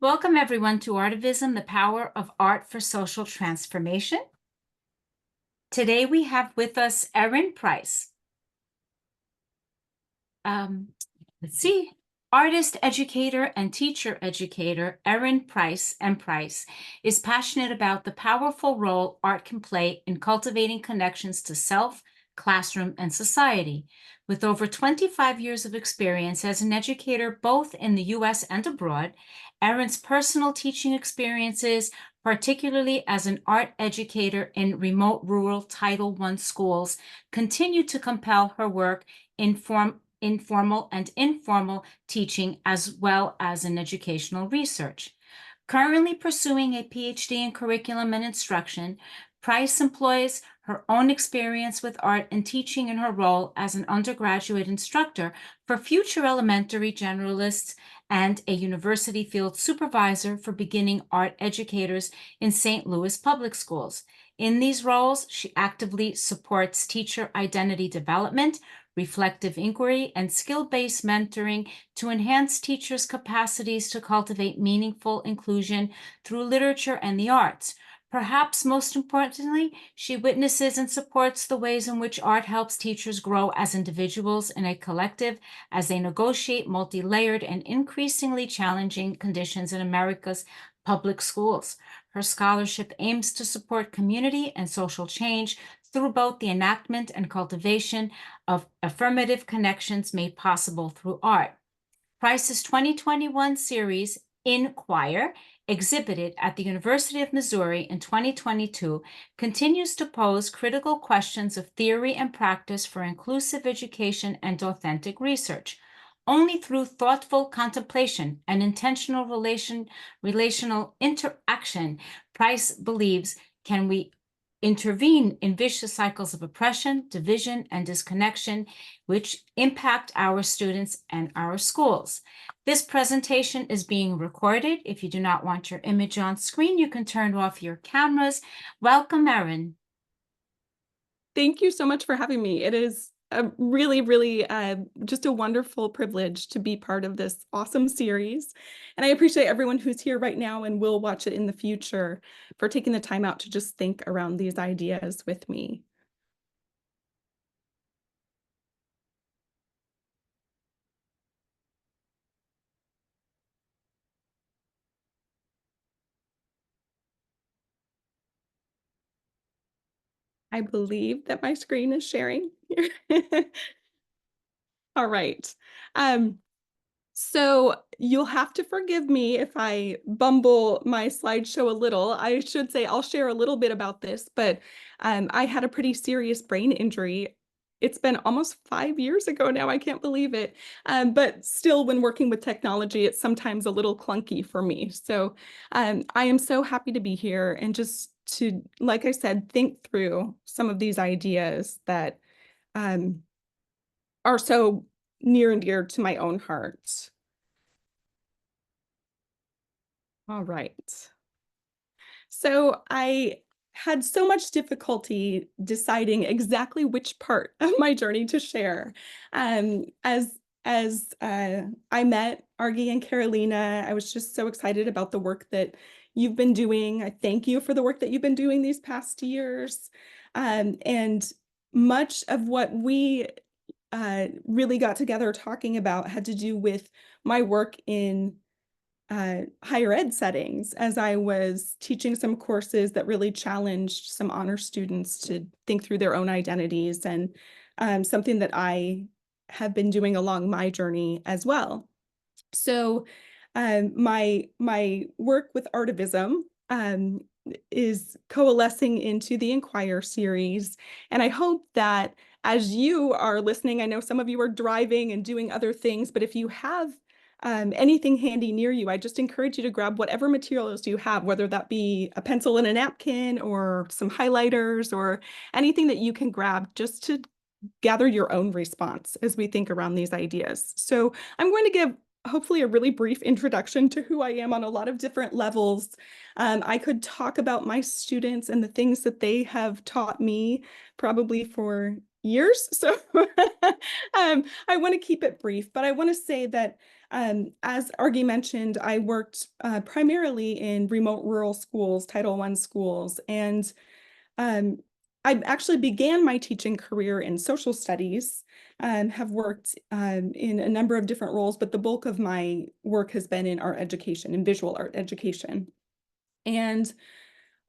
Welcome everyone to ARTIVISM, the power of art for social transformation. Today we have with us Erin Price. Artist, educator, and teacher educator Erin M. Price is passionate about the powerful role art can play in cultivating connections to self, classroom, and society. With over 25 years of experience as an educator both in the U.S. and abroad, Erin's personal teaching experiences, particularly as an art educator in remote rural Title I schools, continue to compel her work in informal and informal teaching as well as in educational research. Currently pursuing a PhD in curriculum and instruction, Price employs her own experience with art and teaching in her role as an undergraduate instructor for future elementary generalists and a university field supervisor for beginning art educators in St. Louis public schools. In these roles, she actively supports teacher identity development, reflective inquiry, and skill-based mentoring to enhance teachers' capacities to cultivate meaningful inclusion through literature and the arts. Perhaps most importantly, she witnesses and supports the ways in which art helps teachers grow as individuals in a collective as they negotiate multi-layered and increasingly challenging conditions in America's public schools. Her scholarship aims to support community and social change through both the enactment and cultivation of affirmative connections made possible through art. Price's 2021 series, inQUIRE, exhibited at the University of Missouri in 2022, continues to pose critical questions of theory and practice for inclusive education and authentic research. Only through thoughtful contemplation and intentional relational interaction, Price believes, can we intervene in vicious cycles of oppression, division, and disconnection, which impact our students and our schools. This presentation is being recorded. If you do not want your image on screen, you can turn off your cameras. Welcome, Erin. Thank you so much for having me. It is really just a wonderful privilege to be part of this awesome series. And I appreciate everyone who's here right now and will watch it in the future for taking the time out to just think around these ideas with me. I believe that my screen is sharing here. All right. So you'll have to forgive me if I bumble my slideshow a little. I should say I'll share a little bit about this, but I had a pretty serious brain injury. It's been almost 5 years ago now. I can't believe it. But still, when working with technology, it's sometimes a little clunky for me. So I am so happy to be here and just to, like I said, think through some of these ideas that are so near and dear to my own heart. All right. So I had so much difficulty deciding exactly which part of my journey to share. As I met Argy and Carolina, I was just so excited about the work that you've been doing. I thank you for the work that you've been doing these past years. And much of what we really got together talking about had to do with my work in higher ed settings as I was teaching some courses that really challenged some honor students to think through their own identities, and something that I have been doing along my journey as well. So my work with ARTIVISM is coalescing into the inQUIRE series, and I hope that as you are listening, I know some of you are driving and doing other things, but if you have anything handy near you, I just encourage you to grab whatever materials you have, whether that be a pencil and a napkin or some highlighters or anything that you can grab just to gather your own response as we think around these ideas. So I'm going to give hopefully a really brief introduction to who I am on a lot of different levels. I could talk about my students and the things that they have taught me probably for years. So I want to keep it brief, but I want to say that as Argy mentioned, I worked primarily in remote rural schools, Title I schools, and um, I actually began my teaching career in social studies, have worked in a number of different roles, but the bulk of my work has been in art education and visual art education. And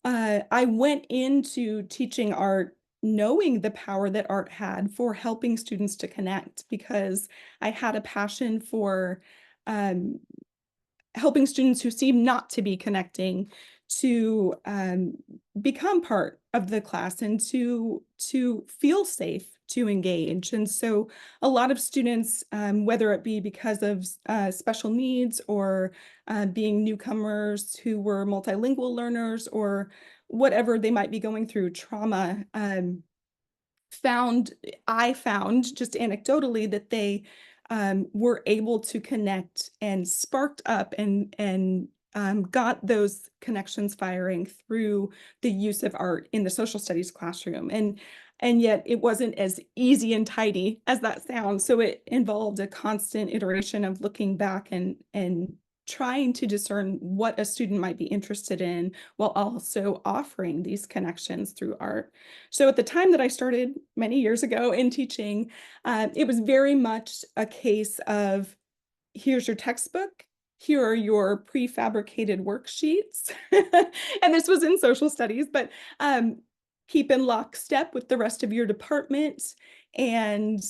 I went into teaching art knowing the power that art had for helping students to connect because I had a passion for um, helping students who seem not to be connecting to become part of the class and to feel safe to engage. And so a lot of students, whether it be because of special needs or being newcomers who were multilingual learners or whatever they might be going through, trauma, I found just anecdotally that they were able to connect and sparked up and got those connections firing through the use of art in the social studies classroom. And yet it wasn't as easy and tidy as that sounds. So it involved a constant iteration of looking back and trying to discern what a student might be interested in while also offering these connections through art. So at the time that I started many years ago in teaching, it was very much a case of here's your textbook, here are your prefabricated worksheets. And this was in social studies, but keep in lockstep with the rest of your department. And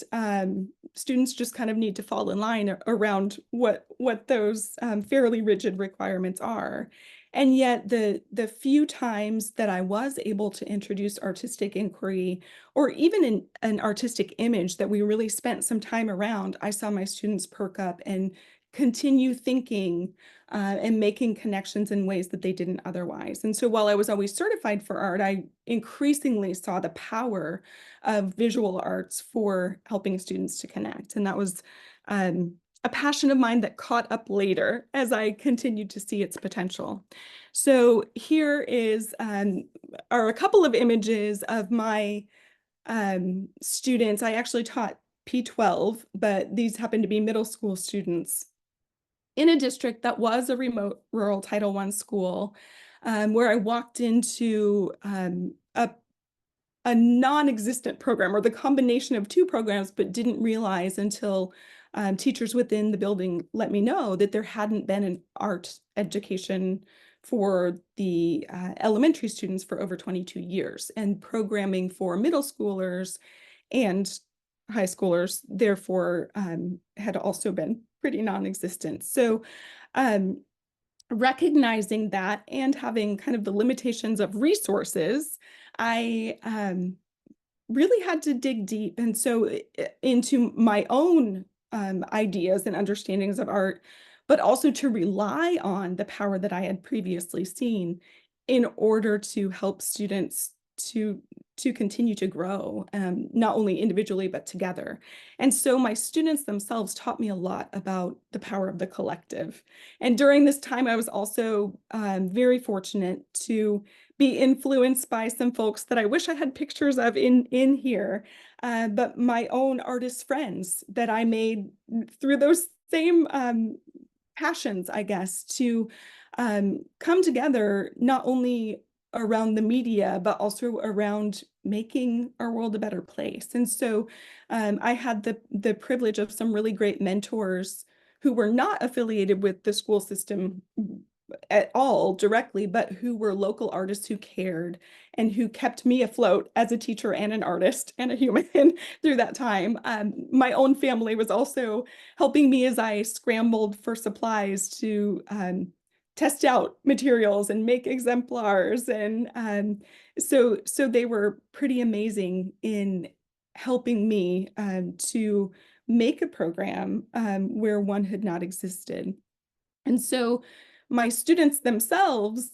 students just kind of need to fall in line around what those fairly rigid requirements are. And yet the few times that I was able to introduce artistic inquiry or even an artistic image that we really spent some time around, I saw my students perk up and continue thinking and making connections in ways that they didn't otherwise. And so while I was always certified for art, I increasingly saw the power of visual arts for helping students to connect. And that was a passion of mine that caught up later as I continued to see its potential. So here are a couple of images of my students. I actually taught P12, but these happen to be middle school students in a district that was a remote rural Title I school, where I walked into a non-existent program or the combination of two programs, but didn't realize until teachers within the building let me know that there hadn't been an art education for the elementary students for over 22 years, and programming for middle schoolers and high schoolers, therefore, had also been pretty non-existent. So recognizing that and having kind of the limitations of resources, I really had to dig deep. And so into my own ideas and understandings of art, but also to rely on the power that I had previously seen in order to help students to continue to grow, not only individually, but together. And so my students themselves taught me a lot about the power of the collective. And during this time, I was also very fortunate to be influenced by some folks that I wish I had pictures of in here, but my own artist friends that I made through those same passions, I guess, to come together not only around the media, but also around making our world a better place. And so I had the privilege of some really great mentors who were not affiliated with the school system at all directly, but who were local artists who cared and who kept me afloat as a teacher and an artist and a human through that time. My own family was also helping me as I scrambled for supplies to test out materials and make exemplars. And so they were pretty amazing in helping me to make a program where one had not existed. And so my students themselves,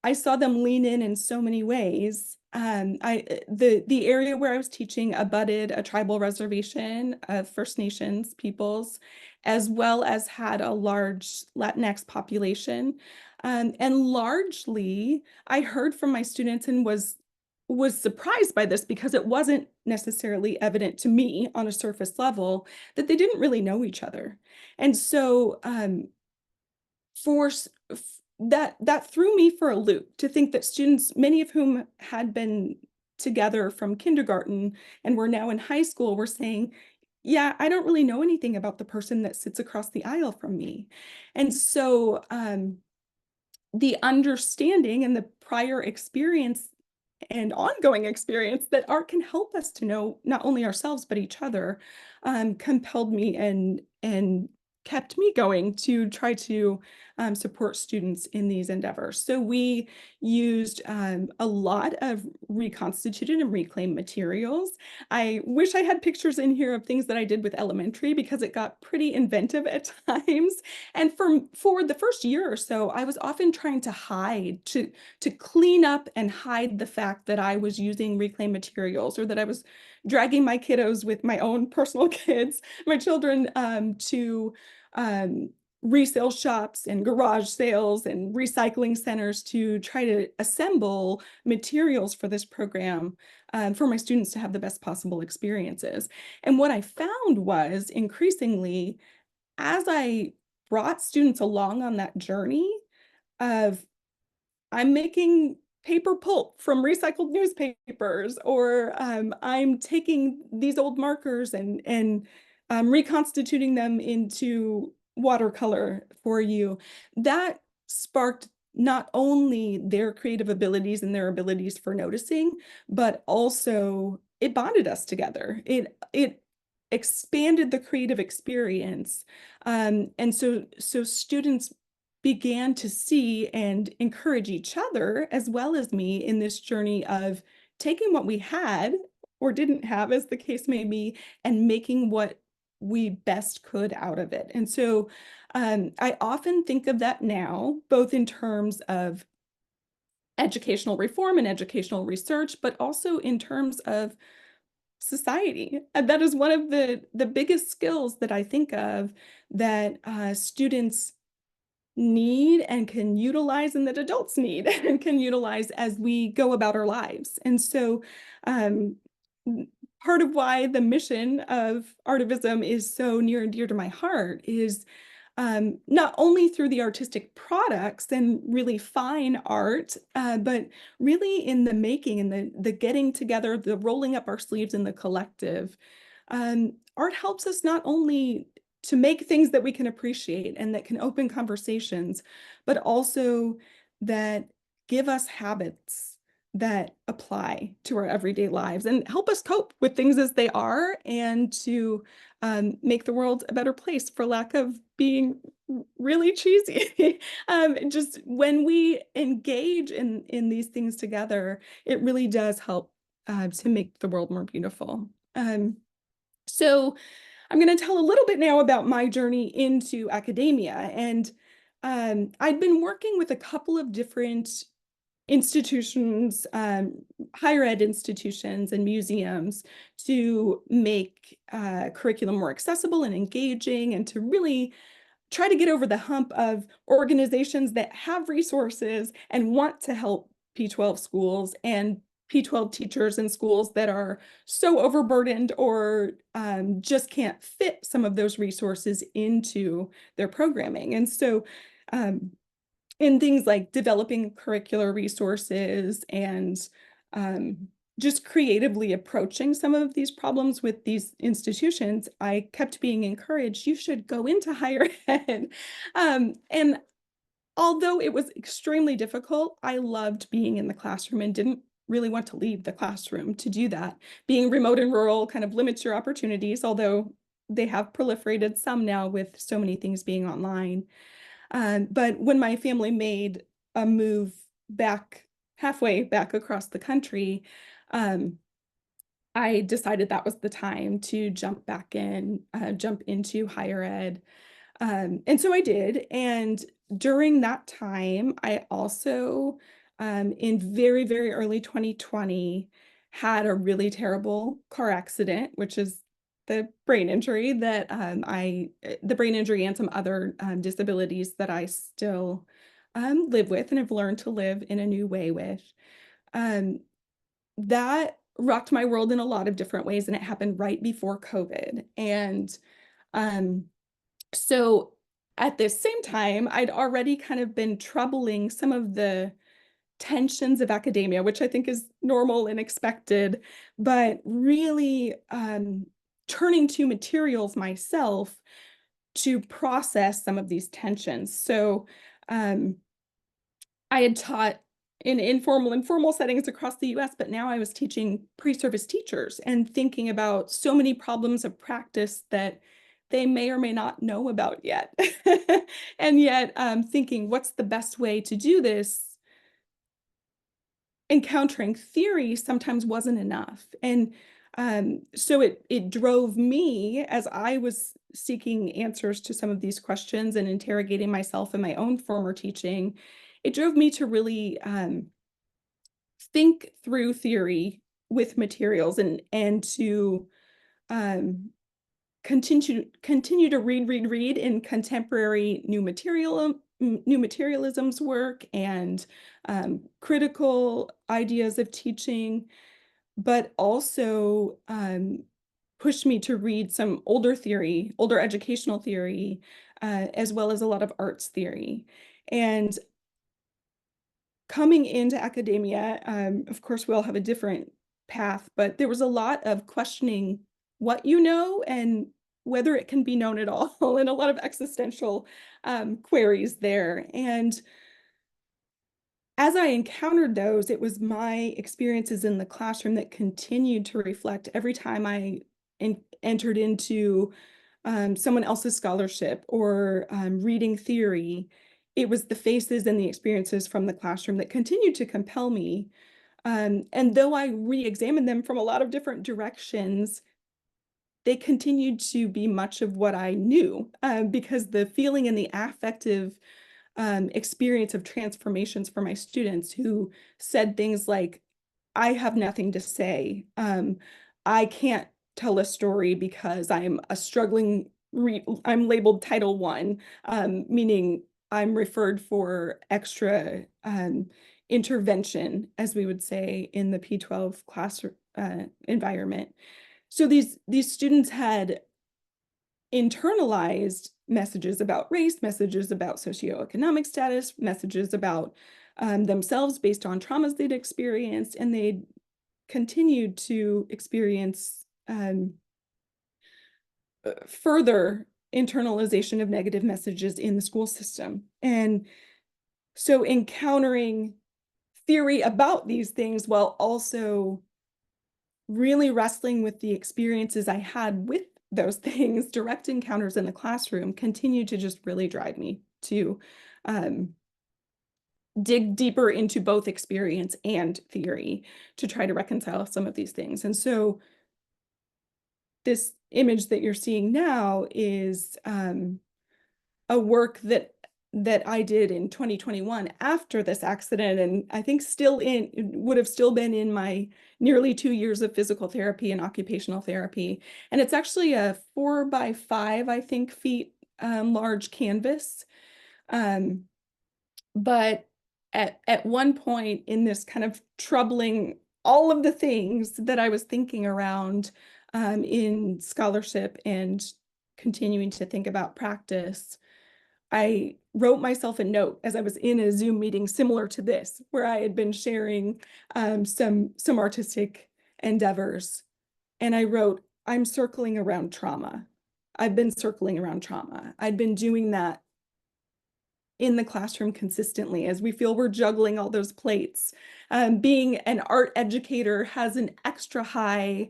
I saw them lean in so many ways. The area where I was teaching abutted a tribal reservation of First Nations peoples, as well as had a large Latinx population. And largely, I heard from my students and was was surprised by this because it wasn't necessarily evident to me on a surface level that they didn't really know each other. And so for s- f- that threw me for a loop to think that students, many of whom had been together from kindergarten and were now in high school, were saying, yeah, I don't really know anything about the person that sits across the aisle from me. And so the understanding and the prior experience and ongoing experience that art can help us to know not only ourselves but each other compelled me and kept me going to try to support students in these endeavors. So we used a lot of reconstituted and reclaimed materials. I wish I had pictures in here of things that I did with elementary because it got pretty inventive at times. And for the first year or so, I was often trying to hide, to clean up and hide the fact that I was using reclaimed materials or that I was dragging my kiddos with my own personal kids, my children, to um, resale shops and garage sales and recycling centers to try to assemble materials for this program for my students to have the best possible experiences. And what I found was increasingly, as I brought students along on that journey of I'm making paper pulp from recycled newspapers, or I'm taking these old markers and reconstituting them into watercolor for you. That sparked not only their creative abilities and their abilities for noticing, but also it bonded us together. It expanded the creative experience, and so students began to see and encourage each other as well as me in this journey of taking what we had or didn't have, as the case may be, and making what we best could out of it. And so I often think of that now, both in terms of educational reform and educational research, but also in terms of society. And that is one of the biggest skills that I think of that students need and can utilize and that adults need and can utilize as we go about our lives. And so um, part of why the mission of Artivism is so near and dear to my heart is not only through the artistic products and really fine art, but really in the making and the getting together, the rolling up our sleeves in the collective. Art helps us not only to make things that we can appreciate and that can open conversations, but also that give us habits that apply to our everyday lives and help us cope with things as they are and to make the world a better place, for lack of being really cheesy. Just when we engage in these things together, it really does help to make the world more beautiful. So I'm going to tell a little bit now about my journey into academia. And I'd been working with a couple of different institutions, higher ed institutions and museums to make curriculum more accessible and engaging and to really try to get over the hump of organizations that have resources and want to help P-12 schools and P-12 teachers in schools that are so overburdened or just can't fit some of those resources into their programming. And so in things like developing curricular resources and just creatively approaching some of these problems with these institutions, I kept being encouraged, you should go into higher ed. And although it was extremely difficult, I loved being in the classroom and didn't really want to leave the classroom to do that. Being remote and rural kind of limits your opportunities, although they have proliferated some now with so many things being online. But when my family made a move back halfway back across the country, um, I decided that was the time to jump back in, jump into higher ed. And so I did. And during that time, I also, in very, very early 2020, had a really terrible car accident, which is the brain injury that the brain injury and some other disabilities that I still live with and have learned to live in a new way with. Um, that rocked my world in a lot of different ways, and it happened right before COVID. And um, so at the same time, I'd already kind of been troubling some of the tensions of academia, which I think is normal and expected, but really turning to materials myself to process some of these tensions. So um, I had taught in informal and formal settings across the US, but now I was teaching pre-service teachers and thinking about so many problems of practice that they may or may not know about yet. And yet thinking, what's the best way to do this? Encountering theory sometimes wasn't enough. And so it drove me, as I was seeking answers to some of these questions and interrogating myself in my own former teaching, it drove me to really think through theory with materials and to um, continue to read in contemporary new materialism's work and critical ideas of teaching, but also pushed me to read some older educational theory, as well as a lot of arts theory. And coming into academia, of course, we all have a different path, but there was a lot of questioning what you know and whether it can be known at all, and a lot of existential queries there. And as I encountered those, it was my experiences in the classroom that continued to reflect every time I entered into someone else's scholarship or reading theory. It was the faces and the experiences from the classroom that continued to compel me. And though I re-examined them from a lot of different directions, they continued to be much of what I knew, because the feeling and the affective experience of transformations for my students who said things like, I have nothing to say. I can't tell a story because I'm a struggling, I'm labeled Title I, meaning I'm referred for extra intervention, as we would say in the P12 class environment. So these students had internalized messages about race, messages about socioeconomic status, messages about themselves based on traumas they'd experienced, and they continued to experience further internalization of negative messages in the school system. And so encountering theory about these things while also really wrestling with the experiences I had with those things, direct encounters in the classroom, continued to just really drive me to dig deeper into both experience and theory to try to reconcile some of these things. And so this image that you're seeing now is a work that I did in 2021 after this accident, and I think would have still been in my nearly 2 years of physical therapy and occupational therapy. And it's actually a 4 by 5, I think, feet large canvas. But at one point in this kind of troubling all of the things that I was thinking around in scholarship and continuing to think about practice, I wrote myself a note as I was in a Zoom meeting similar to this, where I had been sharing some artistic endeavors. And I wrote, I'm circling around trauma. I've been circling around trauma. I'd been doing that in the classroom consistently as we feel we're juggling all those plates. Being an art educator has an extra high,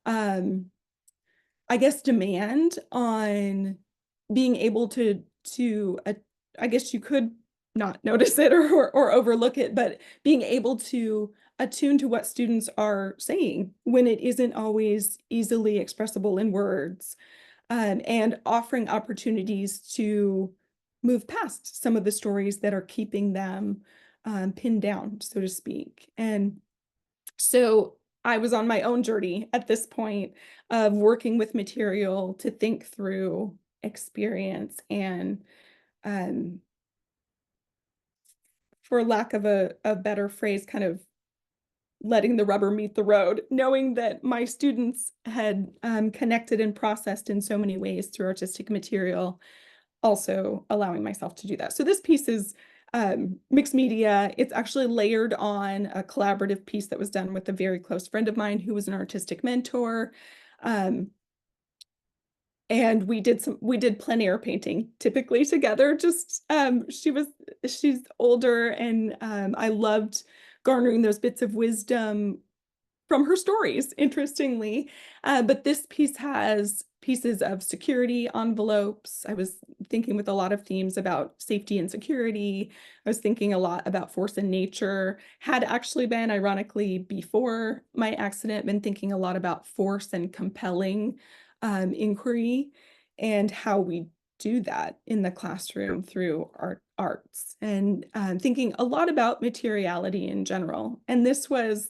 I guess, demand on being able to I guess you could not notice it or overlook it, but being able to attune to what students are saying when it isn't always easily expressible in words, and offering opportunities to move past some of the stories that are keeping them pinned down, so to speak. And so I was on my own journey at this point of working with material to think through experience and, um, for lack of a better phrase, kind of letting the rubber meet the road, knowing that my students had connected and processed in so many ways through artistic material, also allowing myself to do that. So this piece is mixed media. It's actually layered on a collaborative piece that was done with a very close friend of mine who was an artistic mentor. And we did plein air painting typically together. Just she's older, and I loved garnering those bits of wisdom from her stories, interestingly. But this piece has pieces of security envelopes. I was thinking with a lot of themes about safety and security. I was thinking a lot about force and nature. Had actually been, ironically, before my accident, been thinking a lot about force and compelling inquiry, and how we do that in the classroom through arts, and thinking a lot about materiality in general. And this was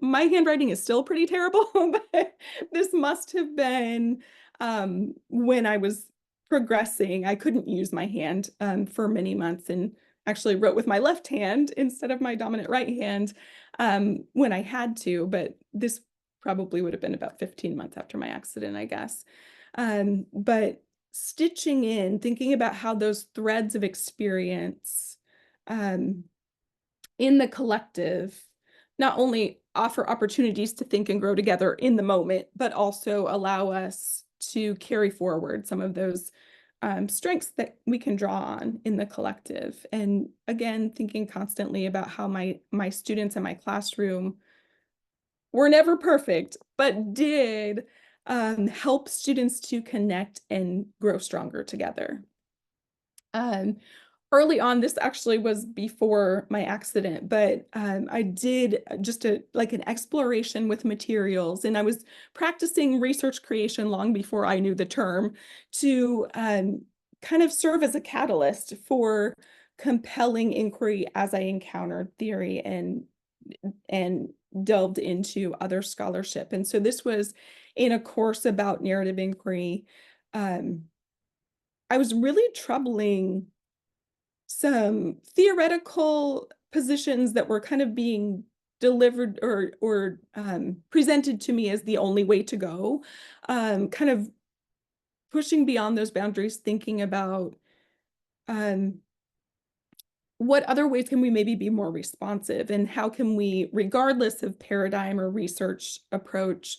my handwriting is still pretty terrible, but this must have been when I was progressing. I couldn't use my hand for many months, and actually wrote with my left hand instead of my dominant right hand when I had to. But this probably would have been about 15 months after my accident, I guess. But stitching in, thinking about how those threads of experience in the collective not only offer opportunities to think and grow together in the moment, but also allow us to carry forward some of those strengths that we can draw on in the collective. And again, thinking constantly about how my students in my classroom were never perfect, but did help students to connect and grow stronger together. Early on, this actually was before my accident, but I did just like an exploration with materials, and I was practicing research creation long before I knew the term, to kind of serve as a catalyst for compelling inquiry as I encountered theory and delved into other scholarship. And so this was in a course about narrative inquiry. I was really troubling some theoretical positions that were kind of being delivered or presented to me as the only way to go, kind of pushing beyond those boundaries, thinking about what other ways can we maybe be more responsive, and how can we, regardless of paradigm or research approach,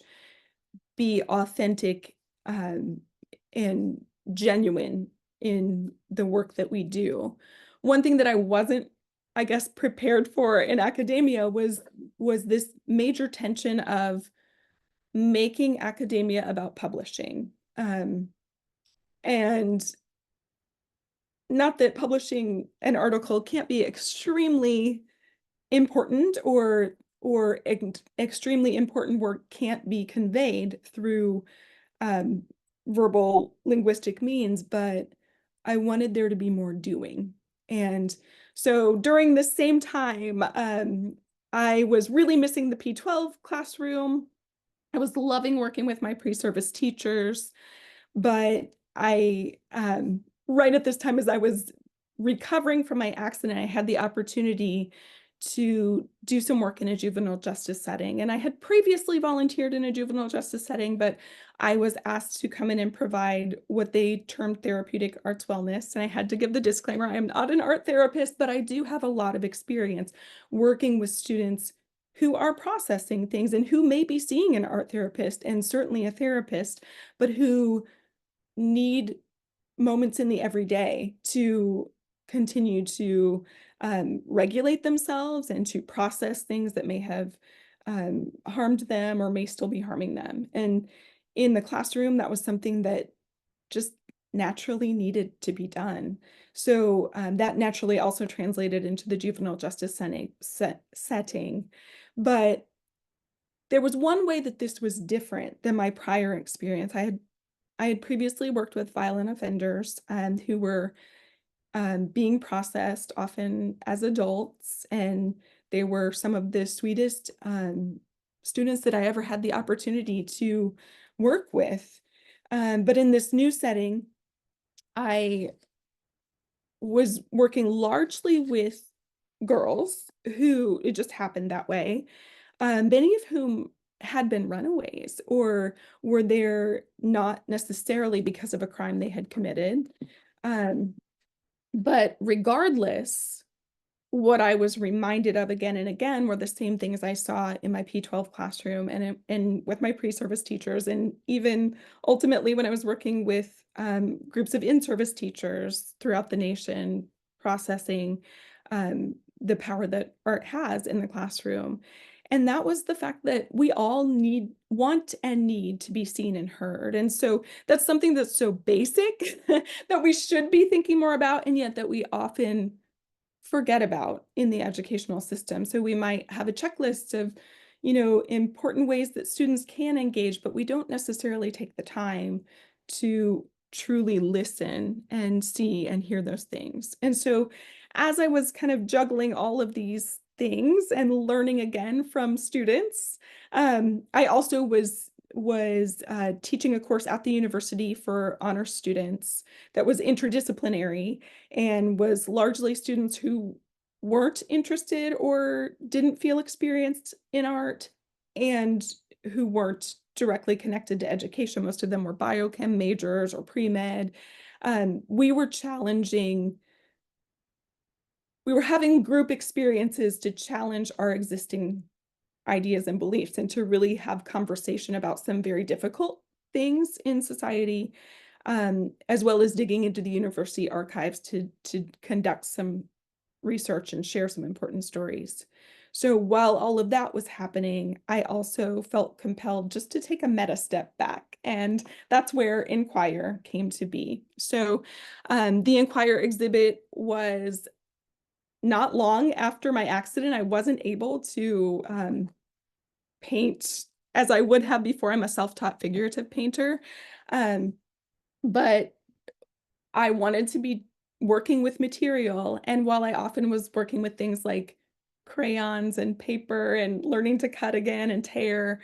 be authentic and genuine in the work that we do. One thing that I wasn't, I guess, prepared for in academia was this major tension of making academia about publishing. And not that publishing an article can't be extremely important, or extremely important work can't be conveyed through verbal linguistic means, but I wanted there to be more doing. And so during the same time, I was really missing the P12 classroom. I was loving working with my pre-service teachers, but I, right at this time, as I was recovering from my accident, I had the opportunity to do some work in a juvenile justice setting. And I had previously volunteered in a juvenile justice setting, but I was asked to come in and provide what they termed therapeutic arts wellness. And I had to give the disclaimer, I am not an art therapist, but I do have a lot of experience working with students who are processing things and who may be seeing an art therapist and certainly a therapist, but who need moments in the everyday to continue to regulate themselves and to process things that may have harmed them or may still be harming them. And in the classroom, that was something that just naturally needed to be done. So that naturally also translated into the juvenile justice setting. But there was one way that this was different than my prior experience. I had previously worked with violent offenders who were being processed often as adults, and they were some of the sweetest students that I ever had the opportunity to work with. But in this new setting, I was working largely with girls who it just happened that way, many of whom had been runaways or were there not necessarily because of a crime they had committed. Um, but regardless, what I was reminded of again and again were the same things I saw in my P-12 classroom and with my pre-service teachers, and even ultimately when I was working with groups of in-service teachers throughout the nation, processing the power that art has in the classroom. And that was the fact that we all want and need to be seen and heard. And so that's something that's so basic that we should be thinking more about, and yet that we often forget about in the educational system. So we might have a checklist of, important ways that students can engage, but we don't necessarily take the time to truly listen and see and hear those things. And so as I was kind of juggling all of these things and learning again from students, I also was teaching a course at the university for honor students that was interdisciplinary and was largely students who weren't interested or didn't feel experienced in art and who weren't directly connected to education. Most of them were biochem majors or pre-med. We were having group experiences to challenge our existing ideas and beliefs and to really have conversation about some very difficult things in society, as well as digging into the university archives to conduct some research and share some important stories. So while all of that was happening, I also felt compelled just to take a meta step back, and that's where inQUIRE came to be. So the inQUIRE exhibit was not long after my accident. I wasn't able to paint as I would have before. I'm a self-taught figurative painter. Um, but I wanted to be working with material. And while I often was working with things like crayons and paper and learning to cut again and tear,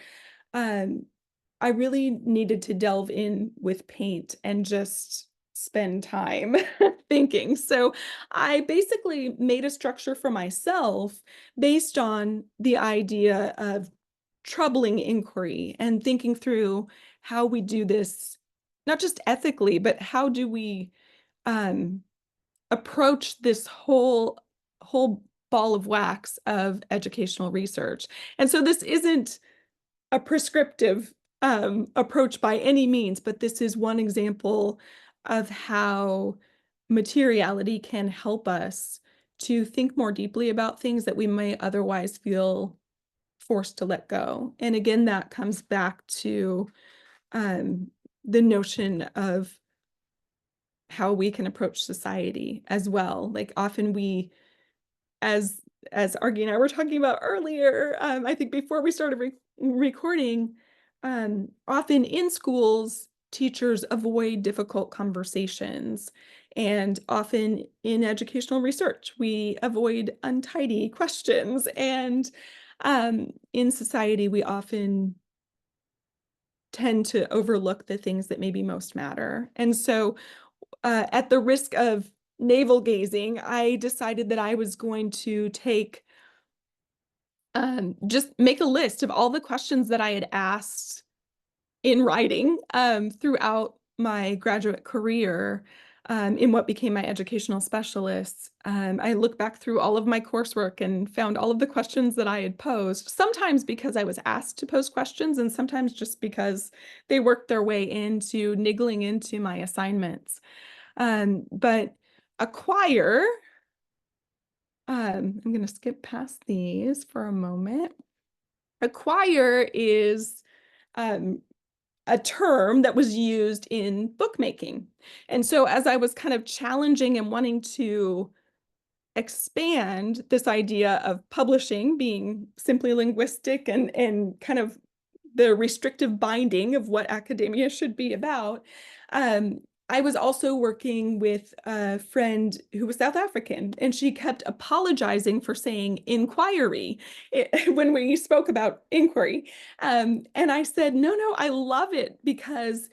um, I really needed to delve in with paint and just spend time thinking. So I basically made a structure for myself based on the idea of troubling inquiry and thinking through how we do this, not just ethically, but how do we um, approach this whole ball of wax of educational research. And so this isn't a prescriptive approach by any means, but this is one example of how materiality can help us to think more deeply about things that we may otherwise feel forced to let go. And again, that comes back to um, the notion of how we can approach society as well. Like often we, as Argy and I were talking about earlier, I think before we started recording, often in schools, teachers avoid difficult conversations. And often in educational research, we avoid untidy questions. And in society, we often tend to overlook the things that maybe most matter. And so at the risk of navel gazing, I decided that I was going to just make a list of all the questions that I had asked in writing throughout my graduate career in what became my educational specialists. I looked back through all of my coursework and found all of the questions that I had posed, sometimes because I was asked to pose questions and sometimes just because they worked their way into niggling into my assignments. But acquire, I'm going to skip past these for a moment. Acquire is a term that was used in bookmaking. And so as I was kind of challenging and wanting to expand this idea of publishing being simply linguistic and kind of the restrictive binding of what academia should be about, I was also working with a friend who was South African, and she kept apologizing for saying inquiry when we spoke about inquiry. And I said, no, I love it because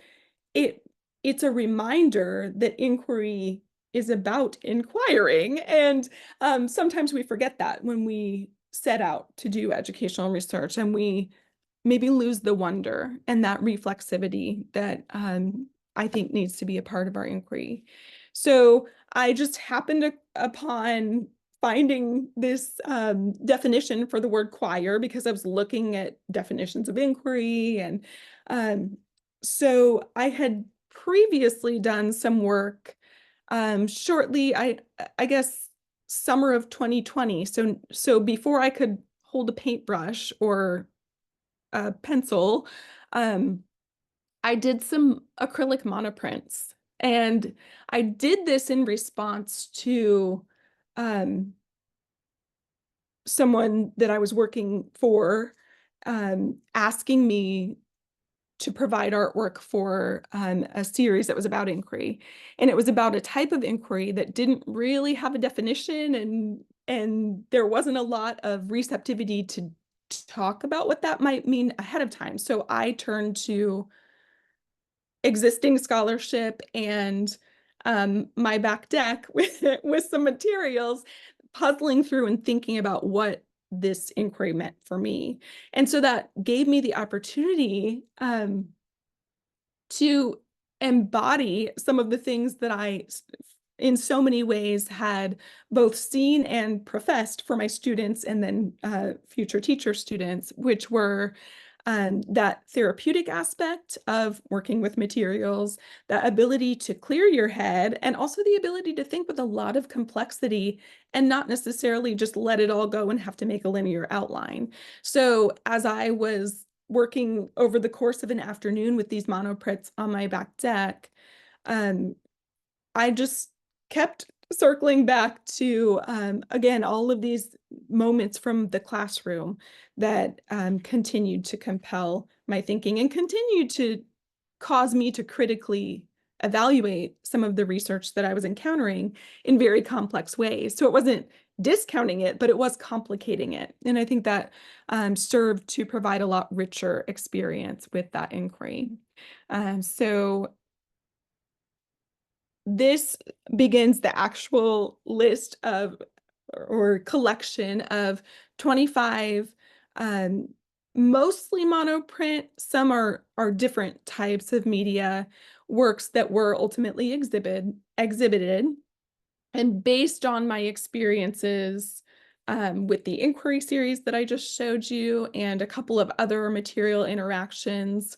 it's a reminder that inquiry is about inquiring. And sometimes we forget that when we set out to do educational research, and we maybe lose the wonder and that reflexivity that I think needs to be a part of our inquiry. So I just happened upon finding this definition for the word quire because I was looking at definitions of inquiry. And so I had previously done some work shortly, I guess summer of 2020. So before I could hold a paintbrush or a pencil, I did some acrylic monoprints. And I did this in response to someone that I was working for asking me to provide artwork for a series that was about inquiry. And it was about a type of inquiry that didn't really have a definition, and there wasn't a lot of receptivity to talk about what that might mean ahead of time. So I turned to existing scholarship and my back deck with some materials, puzzling through and thinking about what this inquiry meant for me. And so that gave me the opportunity to embody some of the things that I, in so many ways, had both seen and professed for my students and then future teacher students, which were that therapeutic aspect of working with materials, that ability to clear your head, and also the ability to think with a lot of complexity and not necessarily just let it all go and have to make a linear outline. So as I was working over the course of an afternoon with these monoprints on my back deck, I just kept circling back to, again, all of these moments from the classroom that continued to compel my thinking and continued to cause me to critically evaluate some of the research that I was encountering in very complex ways. So it wasn't discounting it, but it was complicating it. And I think that served to provide a lot richer experience with that inquiry. So this begins the actual list of or collection of 25 mostly monoprint. Some are different types of media works that were ultimately exhibited. And based on my experiences with the inquiry series that I just showed you and a couple of other material interactions,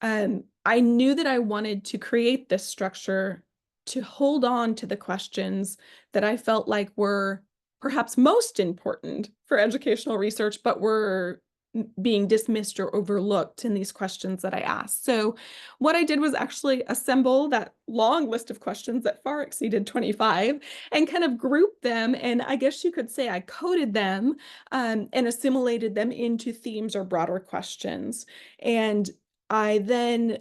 I knew that I wanted to create this structure to hold on to the questions that I felt like were perhaps most important for educational research, but were being dismissed or overlooked in these questions that I asked. So what I did was actually assemble that long list of questions that far exceeded 25 and kind of group them. And I guess you could say I coded them and assimilated them into themes or broader questions. And I then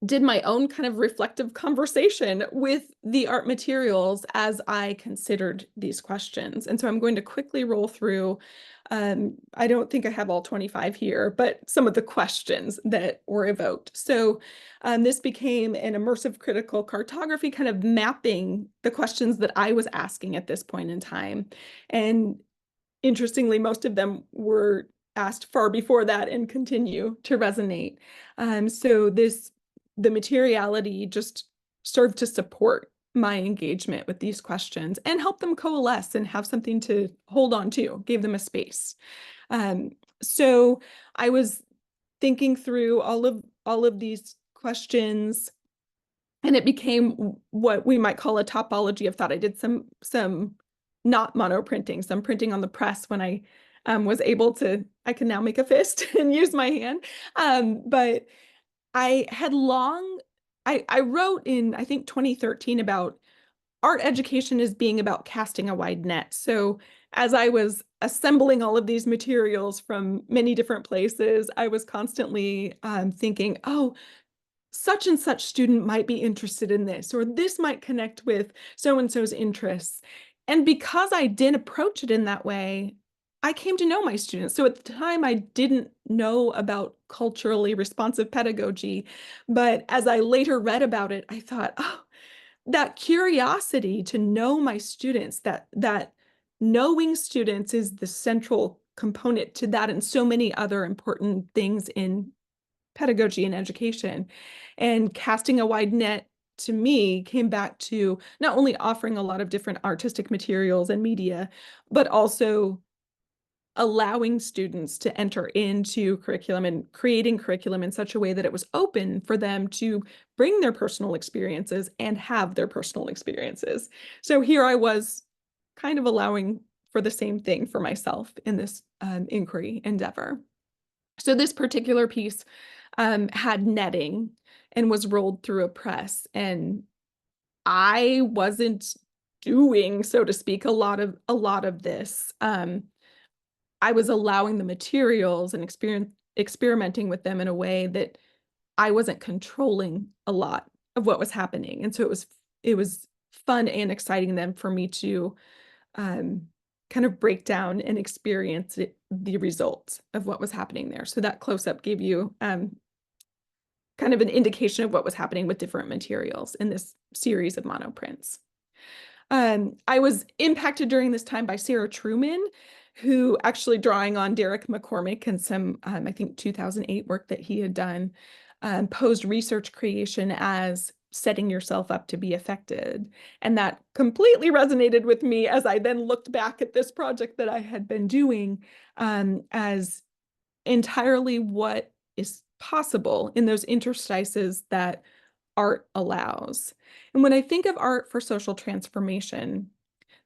did my own kind of reflective conversation with the art materials as I considered these questions. And so I'm going to quickly roll through, I don't think I have all 25 here, but some of the questions that were evoked. So this became an immersive critical cartography, kind of mapping the questions that I was asking at this point in time. And interestingly, most of them were asked far before that and continue to resonate. So the materiality just served to support my engagement with these questions and help them coalesce and have something to hold on to, gave them a space. So I was thinking through all of these questions, and it became what we might call a topology of thought. I did some not mono printing, some printing on the press when I was able to. I can now make a fist and use my hand, but I had I wrote in, I think, 2013 about art education as being about casting a wide net. So as I was assembling all of these materials from many different places, I was constantly thinking, oh, such and such student might be interested in this, or this might connect with so-and-so's interests. And because I didn't approach it in that way, I came to know my students. So at the time, I didn't know about culturally responsive pedagogy. But as I later read about it, I thought, oh, that curiosity to know my students, that knowing students is the central component to that and so many other important things in pedagogy and education. And casting a wide net to me came back to not only offering a lot of different artistic materials and media, but also allowing students to enter into curriculum and creating curriculum in such a way that it was open for them to bring their personal experiences and have their personal experiences. So here I was kind of allowing for the same thing for myself in this inquiry endeavor. So this particular piece had netting and was rolled through a press, and I wasn't doing, so to speak, a lot of this. I was allowing the materials and experimenting with them in a way that I wasn't controlling a lot of what was happening. And so it was fun and exciting then for me to um, kind of break down and experience the results of what was happening there. So that close-up gave you kind of an indication of what was happening with different materials in this series of monoprints. I was impacted during this time by Sarah Truman, who actually drawing on Derek McCormick and some, I think 2008 work that he had done, posed research creation as setting yourself up to be affected. And that completely resonated with me as I then looked back at this project that I had been doing as entirely what is possible in those interstices that art allows. And when I think of art for social transformation,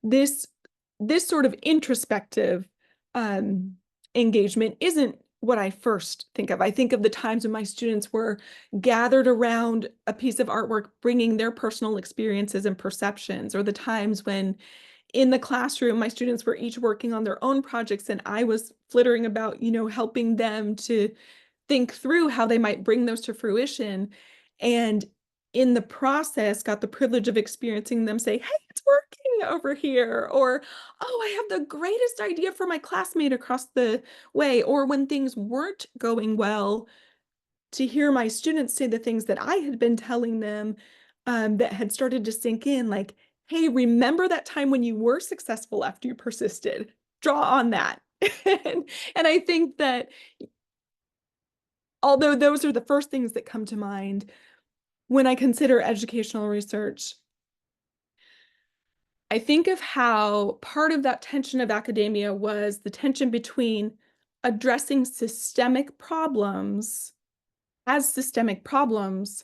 this this sort of introspective engagement isn't what I first think of. I think of the times when my students were gathered around a piece of artwork, bringing their personal experiences and perceptions, or the times when in the classroom, my students were each working on their own projects and I was flittering about, helping them to think through how they might bring those to fruition. And in the process, got the privilege of experiencing them say, hey, it's working over here. Or, oh, I have the greatest idea for my classmate across the way. Or when things weren't going well, to hear my students say the things that I had been telling them that had started to sink in, like, hey, remember that time when you were successful after you persisted? Draw on that. and I think that although those are the first things that come to mind, when I consider educational research, I think of how part of that tension of academia was the tension between addressing systemic problems as systemic problems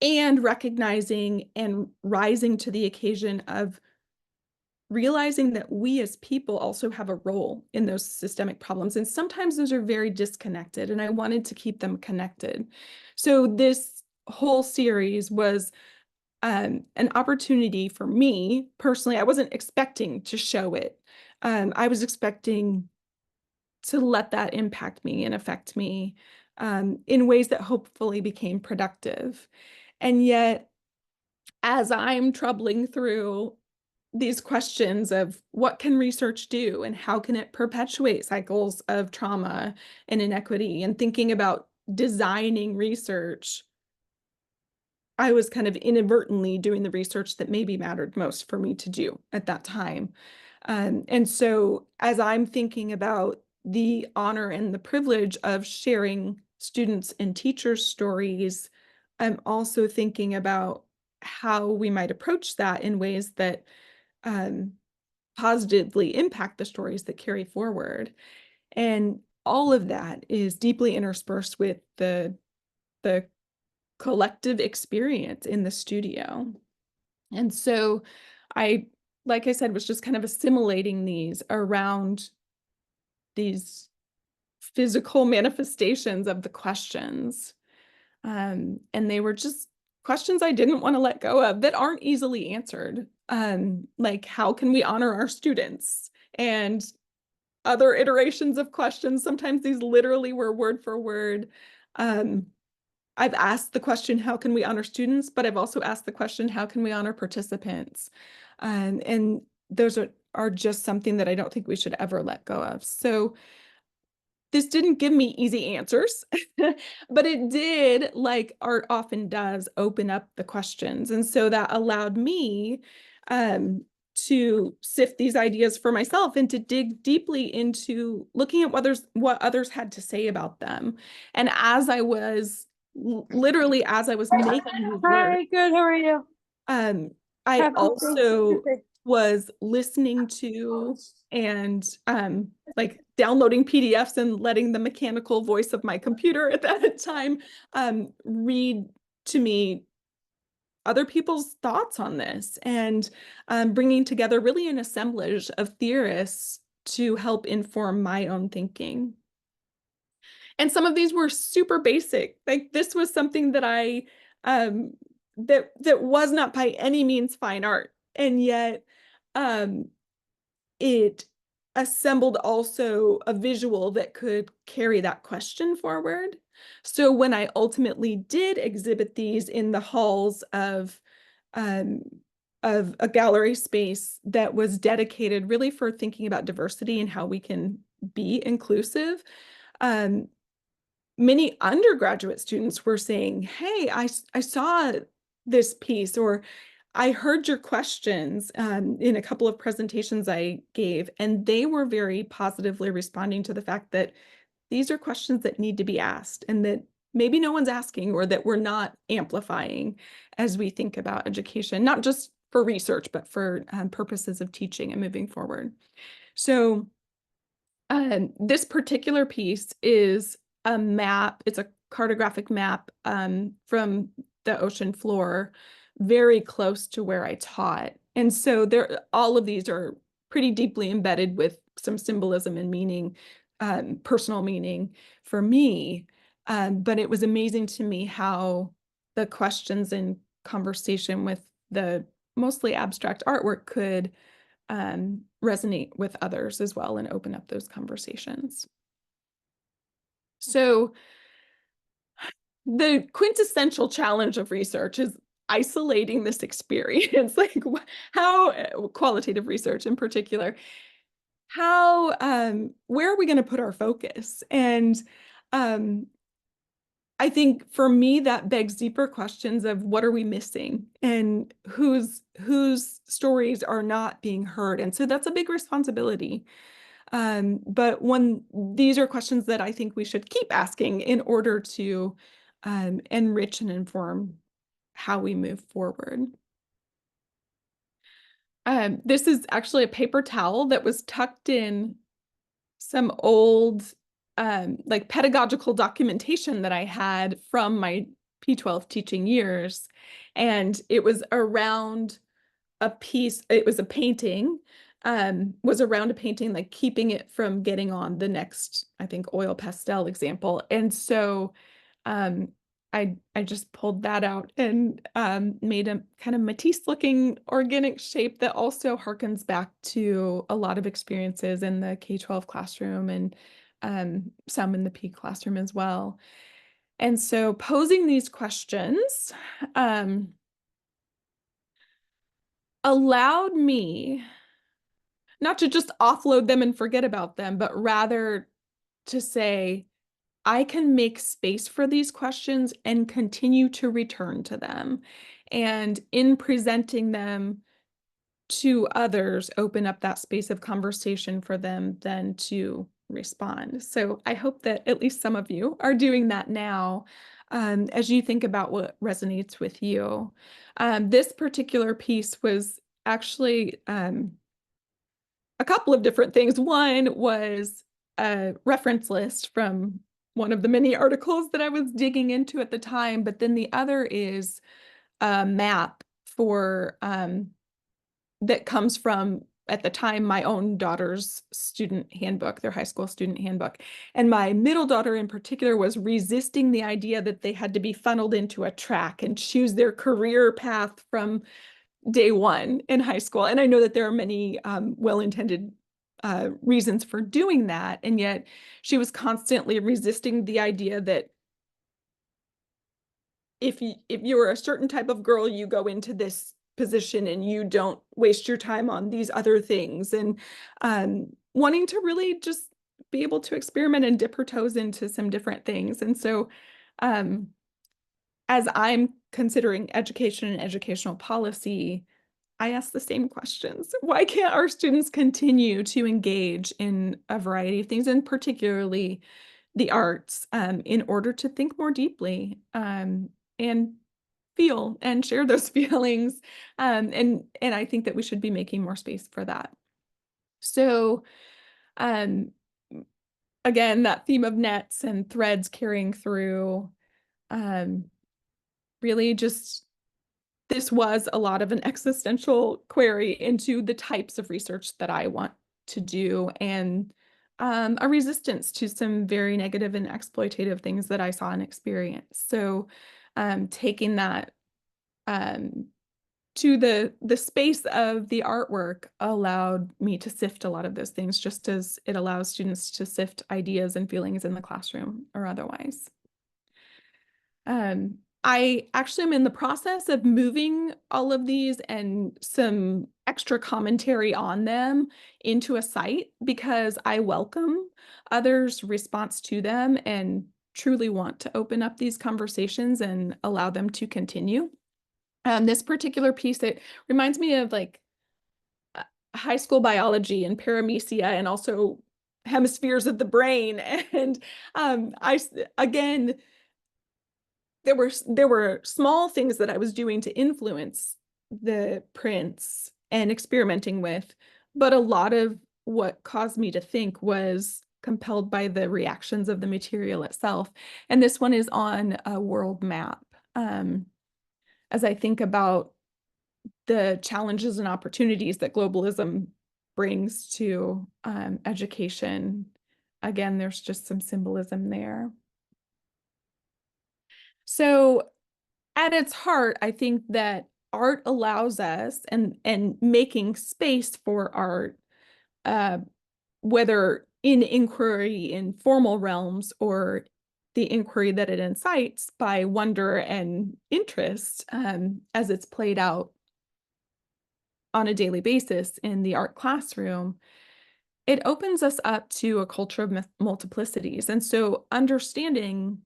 and recognizing and rising to the occasion of realizing that we as people also have a role in those systemic problems. And sometimes those are very disconnected, and I wanted to keep them connected. So this whole series was an opportunity for me personally. I wasn't expecting to show it. I was expecting to let that impact me and affect me in ways that hopefully became productive. And yet, as I'm troubling through these questions of what can research do and how can it perpetuate cycles of trauma and inequity, and thinking about designing research, I was kind of inadvertently doing the research that maybe mattered most for me to do at that time. And so as I'm thinking about the honor and the privilege of sharing students and teachers' stories, I'm also thinking about how we might approach that in ways that um, positively impact the stories that carry forward. And all of that is deeply interspersed with the collective experience in the studio. And so I, like I said, was just kind of assimilating these around these physical manifestations of the questions. And they were just questions I didn't want to let go of that aren't easily answered. Like, how can we honor our students? And other iterations of questions. Sometimes these literally were word for word. I've asked the question, how can we honor students? But I've also asked the question, how can we honor participants? And those are just something that I don't think we should ever let go of. So this didn't give me easy answers, but it did, like art often does, open up the questions. And so that allowed me to sift these ideas for myself and to dig deeply into looking at what others had to say about them. And as I was literally, as I was making these words, Hi, good. How are you? I Happy also Thanksgiving. was listening to and like downloading PDFs and letting the mechanical voice of my computer at that time read to me other people's thoughts on this, and bringing together really an assemblage of theorists to help inform my own thinking. And some of these were super basic. Like this was something that I that was not by any means fine art, and yet um, it assembled also a visual that could carry that question forward. So when I ultimately did exhibit these in the halls um, of a gallery space that was dedicated really for thinking about diversity and how we can be inclusive, um, many undergraduate students were saying, hey, I saw this piece, or I heard your questions in a couple of presentations I gave, and they were very positively responding to the fact that these are questions that need to be asked and that maybe no one's asking, or that we're not amplifying as we think about education, not just for research, but for purposes of teaching and moving forward. So this particular piece is a map. It's a cartographic map from the ocean floor, very close to where I taught. And so all of these are pretty deeply embedded with some symbolism and meaning, personal meaning for me. But it was amazing to me how the questions and conversation with the mostly abstract artwork could resonate with others as well and open up those conversations. So the quintessential challenge of research is isolating this experience, like how qualitative research in particular, how where are we going to put our focus? And I think for me, that begs deeper questions of what are we missing and whose stories are not being heard. And so that's a big responsibility. But these are questions that I think we should keep asking in order to enrich and inform how we move forward. This is actually a paper towel that was tucked in some old like pedagogical documentation that I had from my P12 teaching years. And it was around a piece, it was a painting, was around a painting, like keeping it from getting on the next, I think, oil pastel example. And so I just pulled that out and made a kind of Matisse looking organic shape that also harkens back to a lot of experiences in the K-12 classroom and some in the P classroom as well. And so posing these questions allowed me not to just offload them and forget about them, but rather to say, I can make space for these questions and continue to return to them. And in presenting them to others, open up that space of conversation for them then to respond. So I hope that at least some of you are doing that now as you think about what resonates with you. This particular piece was actually a couple of different things. One was a reference list from one of the many articles that I was digging into at the time, but then the other is a map for that comes from, at the time, my own daughter's student handbook, their high school student handbook. And my middle daughter in particular was resisting the idea that they had to be funneled into a track and choose their career path from day one in high school. And I know that there are many well-intended reasons for doing that. And yet she was constantly resisting the idea that if you're a certain type of girl, you go into this position and you don't waste your time on these other things. And wanting to really just be able to experiment and dip her toes into some different things. And so as I'm considering education and educational policy, I ask the same questions. Why can't our students continue to engage in a variety of things, and particularly the arts, in order to think more deeply, and feel and share those feelings? And I think that we should be making more space for that. So, um, again, that theme of nets and threads carrying through, um, really just this was a lot of an existential query into the types of research that I want to do, and a resistance to some very negative and exploitative things that I saw and experienced. So taking that um, to the space of the artwork allowed me to sift a lot of those things, just as it allows students to sift ideas and feelings in the classroom or otherwise. I actually am in the process of moving all of these and some extra commentary on them into a site, because I welcome others' response to them and truly want to open up these conversations and allow them to continue. This particular piece, it reminds me of like uh, high school biology and paramecia, and also hemispheres of the brain. And again, there were small things that I was doing to influence the prints and experimenting with, but a lot of what caused me to think was compelled by the reactions of the material itself. And this one is on a world map. As I think about the challenges and opportunities that globalism brings to education, again, there's just some symbolism there. So at its heart, I think that art allows us, and making space for art, uh, whether in inquiry in formal realms or the inquiry that it incites by wonder and interest, as it's played out on a daily basis in the art classroom, it opens us up to a culture of multiplicities. And so understanding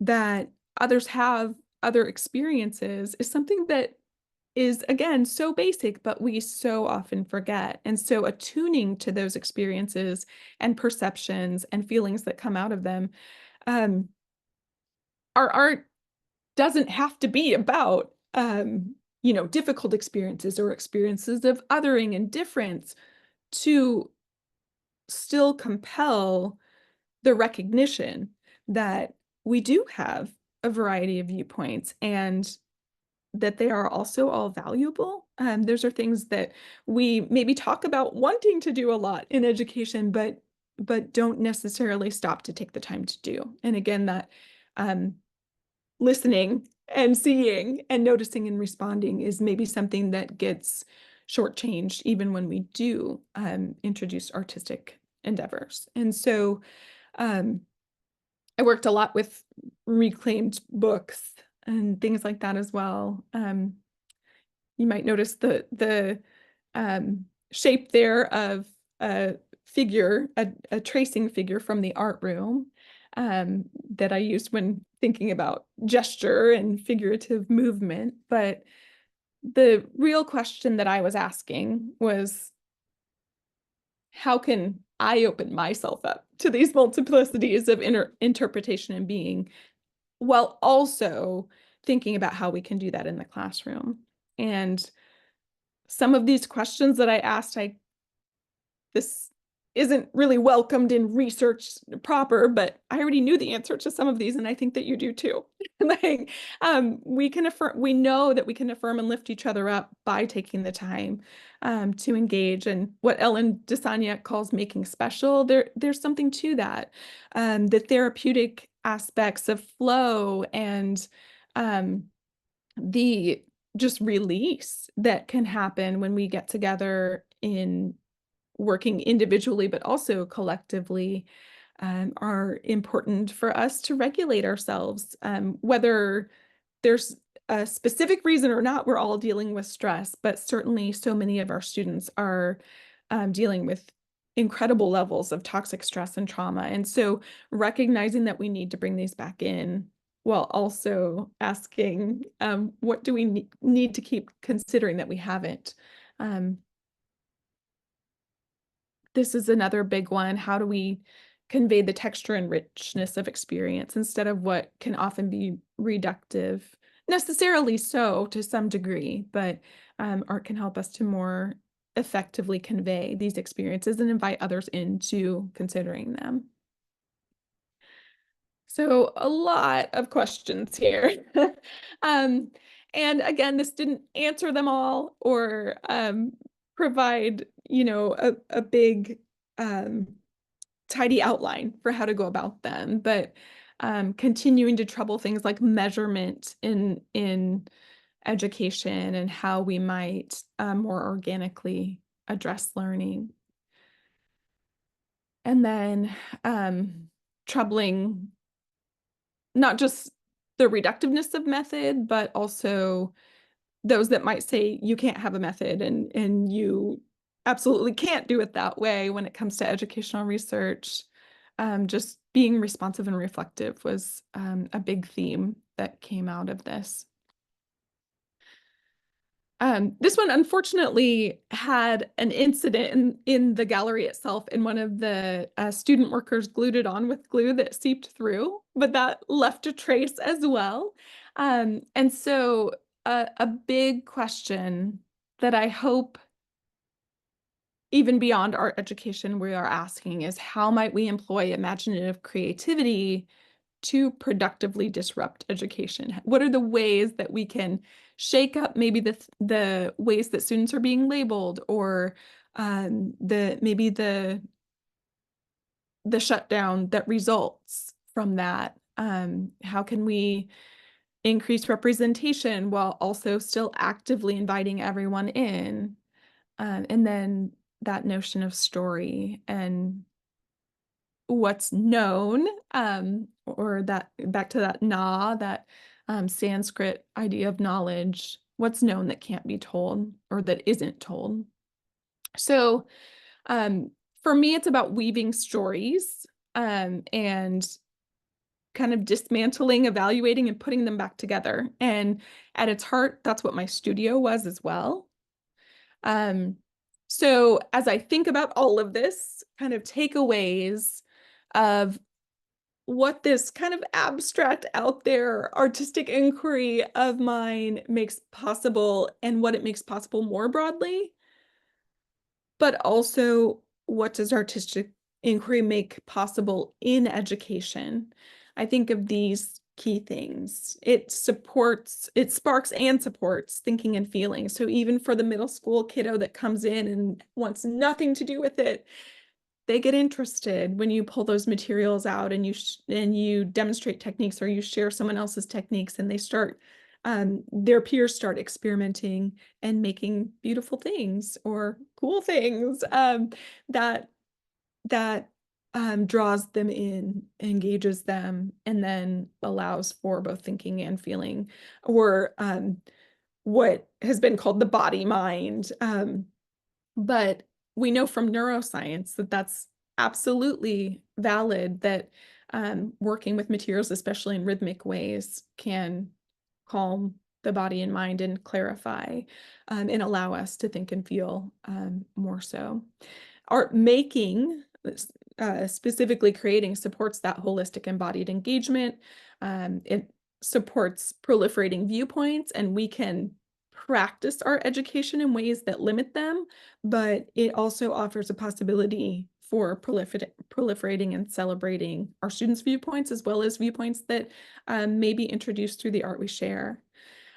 that others have other experiences is something that is, again, so basic, but we so often forget. And so attuning to those experiences and perceptions and feelings that come out of them, um, our art doesn't have to be about, difficult experiences or experiences of othering and difference to still compel the recognition that we do have a variety of viewpoints, and that they are also all valuable. Those are things that we maybe talk about wanting to do a lot in education, but don't necessarily stop to take the time to do. And again, that listening and seeing and noticing and responding is maybe something that gets shortchanged even when we do introduce artistic endeavors. And so I worked a lot with reclaimed books and things like that as well. You might notice the shape there of a figure, a tracing figure from the art room, that I used when thinking about gesture and figurative movement. But the real question that I was asking was, how can I open myself up to these multiplicities of interpretation and being, while also thinking about how we can do that in the classroom? And some of these questions that I asked, this isn't really welcomed in research proper, but I already knew the answer to some of these, and I think that you do too. Like, we know that we can affirm and lift each other up by taking the time to engage. And what Ellen DeSagnac calls making special, there's something to that. The therapeutic aspects of flow and the just release that can happen when we get together in working individually, but also collectively, are important for us to regulate ourselves. Whether there's a specific reason or not, we're all dealing with stress, but certainly so many of our students are dealing with incredible levels of toxic stress and trauma. And so recognizing that we need to bring these back in while also asking, what do we need to keep considering that we haven't? This is another big one. How do we convey the texture and richness of experience instead of what can often be reductive? Necessarily so to some degree, but art can help us to more effectively convey these experiences and invite others into considering them. So a lot of questions here. um, and again, this didn't answer them all or provide, a big um, tidy outline for how to go about them, but continuing to trouble things like measurement in education and how we might more organically address learning. And then troubling not just the reductiveness of method, but also those that might say you can't have a method and you absolutely can't do it that way when it comes to educational research. Just being responsive and reflective was a big theme that came out of this. This one unfortunately had an incident in the gallery itself, and one of the student workers glued it on with glue that seeped through, but that left a trace as well. And so a big question that I hope even beyond art education we are asking is, how might we employ imaginative creativity to productively disrupt education? What are the ways that we can shake up maybe the ways that students are being labeled, or maybe the shutdown that results from that? How can we increase representation while also still actively inviting everyone in? And then that notion of story and what's known, or that back to that that Sanskrit idea of knowledge, what's known that can't be told or that isn't told. So for me, it's about weaving stories and kind of dismantling, evaluating, and putting them back together. And at its heart, that's what my studio was as well. So as I think about all of this, kind of takeaways of what this kind of abstract out there artistic inquiry of mine makes possible and what it makes possible more broadly, but also what does artistic inquiry make possible in education? I think of these key things. It sparks and supports thinking and feeling. So even for the middle school kiddo that comes in and wants nothing to do with it, they get interested when you pull those materials out and you demonstrate techniques or you share someone else's techniques, and they start their peers start experimenting and making beautiful things or cool things that draws them in, engages them, and then allows for both thinking and feeling, or what has been called the body mind. But we know from neuroscience that that's absolutely valid, that working with materials, especially in rhythmic ways, can calm the body and mind and clarify and allow us to think and feel more so. Art making, specifically creating, supports that holistic embodied engagement. It supports proliferating viewpoints, and we can practice our education in ways that limit them, but it also offers a possibility for proliferating and celebrating our students' viewpoints, as well as viewpoints that may be introduced through the art we share.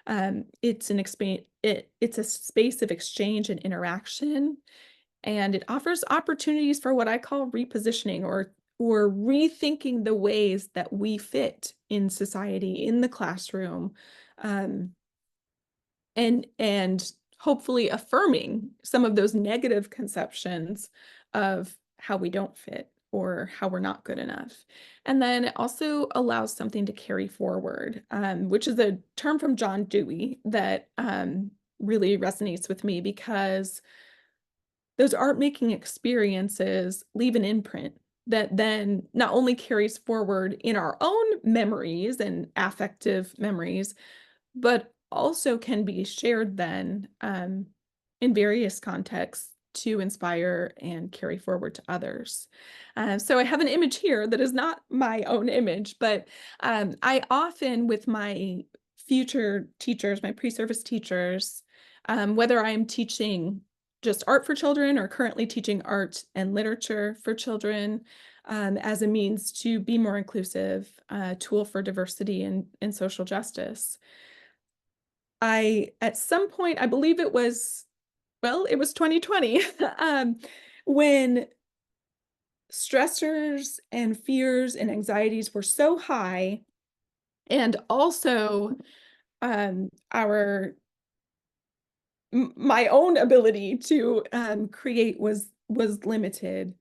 It's a space of exchange and interaction, and it offers opportunities for what I call repositioning, or rethinking the ways that we fit in society, in the classroom, and hopefully affirming some of those negative conceptions of how we don't fit or how we're not good enough. And then it also allows something to carry forward, which is a term from John Dewey that really resonates with me, because those art making experiences leave an imprint that then not only carries forward in our own memories and affective memories, but also can be shared then in various contexts to inspire and carry forward to others. So I have an image here that is not my own image, but I often, with my future teachers, my pre-service teachers, whether I'm teaching just art for children or currently teaching art and literature for children, as a means to be more inclusive, tool for diversity and social justice. At some point, I believe it was, well, it was 2020, when stressors and fears and anxieties were so high, and also my own ability to create was limited.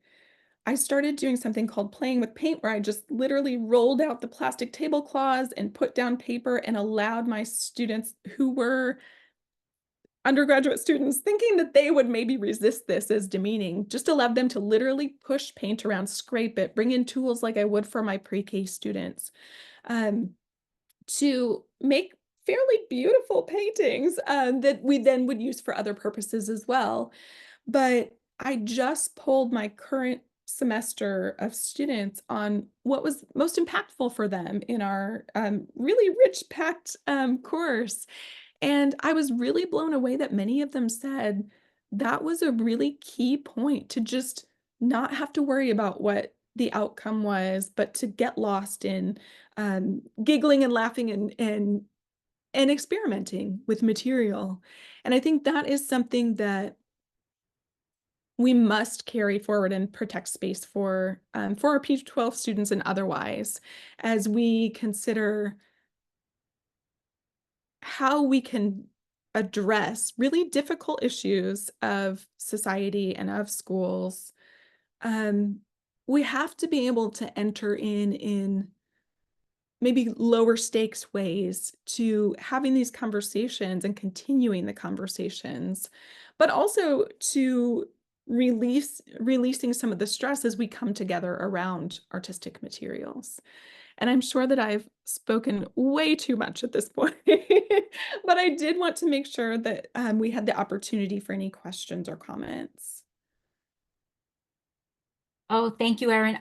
I started doing something called playing with paint, where I just literally rolled out the plastic tablecloths and put down paper and allowed my students, who were undergraduate students, thinking that they would maybe resist this as demeaning, just allowed them to literally push paint around, scrape it, bring in tools like I would for my pre-K students, to make fairly beautiful paintings that we then would use for other purposes as well. But I just polled my current semester of students on what was most impactful for them in our really rich, packed course. And I was really blown away that many of them said that was a really key point, to just not have to worry about what the outcome was, but to get lost in giggling and laughing and experimenting with material. And I think that is something that we must carry forward and protect space for our P-12 students and otherwise, as we consider how we can address really difficult issues of society and of schools. Um, we have to be able to enter in maybe lower stakes ways to having these conversations and continuing the conversations, but also to releasing some of the stress as we come together around artistic materials. And I'm sure that I've spoken way too much at this point, but I did want to make sure that we had the opportunity for any questions or comments. Oh, thank you, Erin.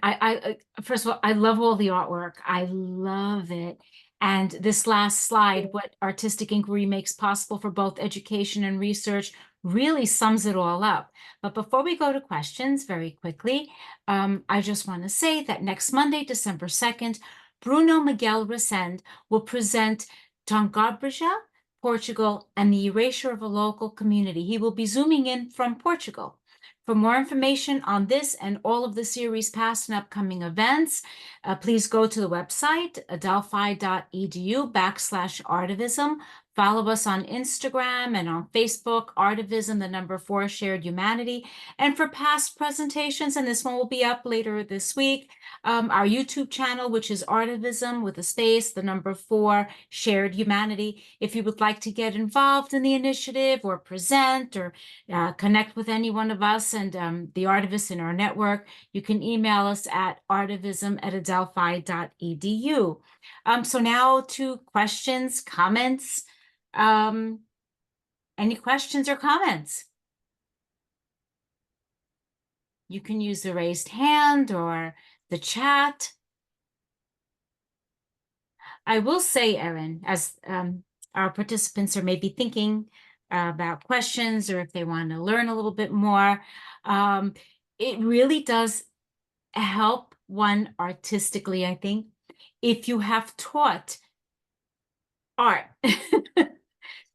First of all, I love all the artwork. I love it. And this last slide, what artistic inquiry makes possible for both education and research, really sums it all up. But before we go to questions very quickly, I just want to say that next Monday, December 2nd, Bruno Miguel Resende will present Tongabrija, Portugal, and the erasure of a local community. He will be zooming in from Portugal. For more information on this and all of the series' past and upcoming events, please go to the website, adelphi.edu/artivism. Follow us on Instagram and on Facebook, ARTIVISM, the number 4, Shared Humanity. And for past presentations, and this one will be up later this week, our YouTube channel, which is ARTIVISM with a space, the number 4, Shared Humanity. If you would like to get involved in the initiative or present or connect with any one of us and the artivists in our network, you can email us at artivism@adelphi.edu. So now to questions, comments. Any questions or comments? You can use the raised hand or the chat. I will say, Erin, as our participants are maybe thinking about questions or if they want to learn a little bit more, it really does help one artistically, I think, if you have taught art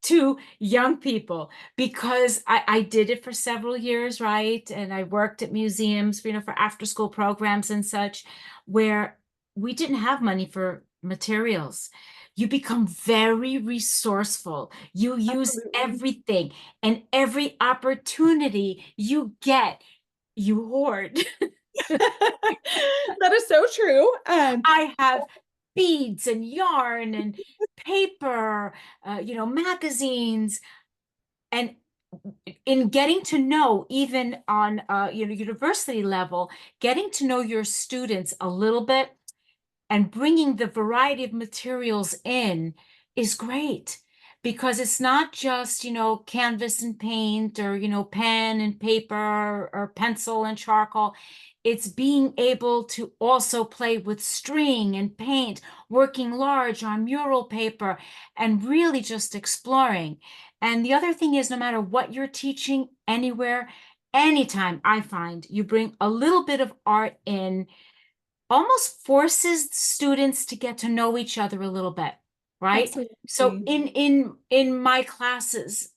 to young people, because I did it for several years, right? And I worked at museums, for after school programs and such, where we didn't have money for materials. You become very resourcel. You use Absolutely. everything, and every opportunity you get, you hoard. That is so true. I have beads and yarn and paper, magazines, and in getting to know, even on university level, getting to know your students a little bit and bringing the variety of materials in is great, because it's not just, canvas and paint, or, pen and paper, or pencil and charcoal. It's being able to also play with string and paint, working large on mural paper, and really just exploring. And the other thing is, no matter what you're teaching anywhere, anytime, I find you bring a little bit of art in, almost forces students to get to know each other a little bit, right? So Absolutely. in my classes,